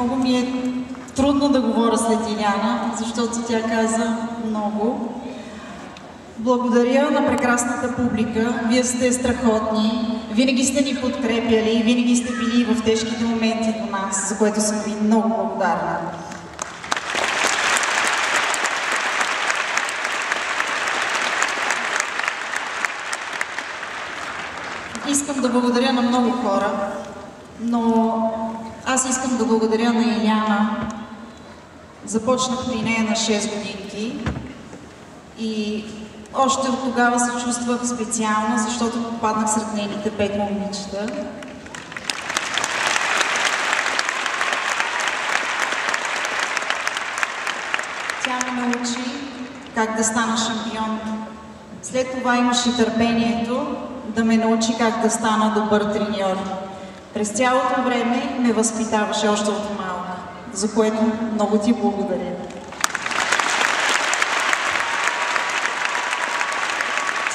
Много ми е трудно да говоря след Иляна, защото тя каза много. Благодаря на прекрасната публика. Вие сте страхотни. Винаги сте ни подкрепяли, винаги сте били в тежките моменти до нас, за което съм ви много благодарна. Искам да благодаря на много хора, но аз искам да благодаря на Иляна. Започнах при нея на 6 годинки и още от тогава се чувствах специална, защото попаднах сред нейните 5 момичета. Тя ме научи как да стана шампион. След това имаше търпението да ме научи как да стана добър треньор. През цялото време ме възпитаваше още от малка, за което много ти благодаря.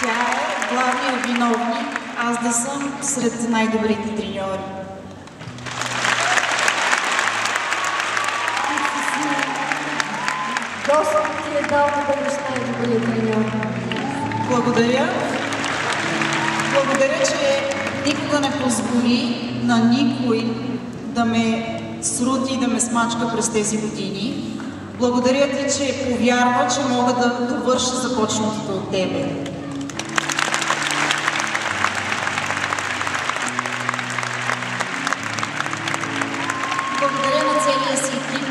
Тя е главният виновник аз да съм сред най-добрите треньори. Господ ти е дал да бъдеш най-добрият треньор. Благодаря. Благодаря, че никога не позволи на никой да ме срути и да ме смачка през тези години. Благодаря ти, че повярва, че мога да довърша започнатото от тебе. Благодаря на целия си екип,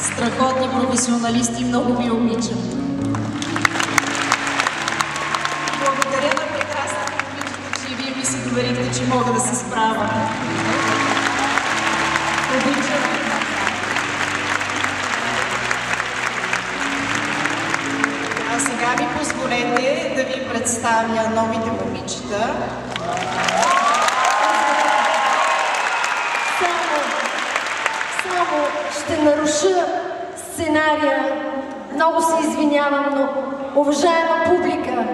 страхотни професионалисти, много ви обичам. Благодаря на прекрасните момичета, че и вие ми се доверихте, че мога да се справя. Обичам. А сега ми позволете да ви представя новите момичета. Само ще наруша сценария. Много се извинявам, но уважаема публика,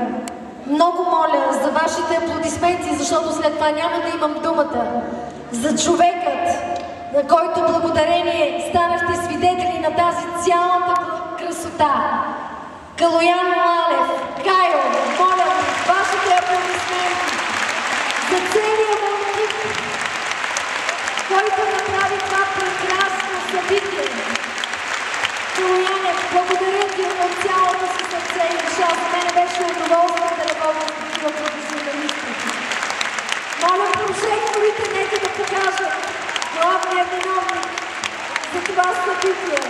много моля за вашите аплодисменти, защото след това няма да имам думата. За човекът, на който благодарение станахте свидетели на тази цялата красота. Калоян Лалев, Кайо, моля ви, вашите аплодисменти за целия му екип, който направи това прекрасно събитие. Калояне, благодаря ти от цялото си сърце и душа. За мен беше удоволствие да работя с такива професионалисти. Моля, прожекторите нека да покажат главния виновник за това събитие.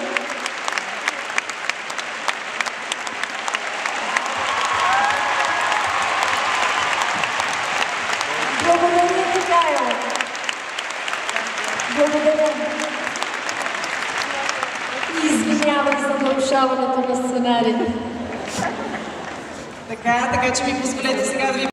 Благодаря ти, Кайо. Благодаря. И извинявай за нарушаването на сценария. Така че ми позволете сега да ви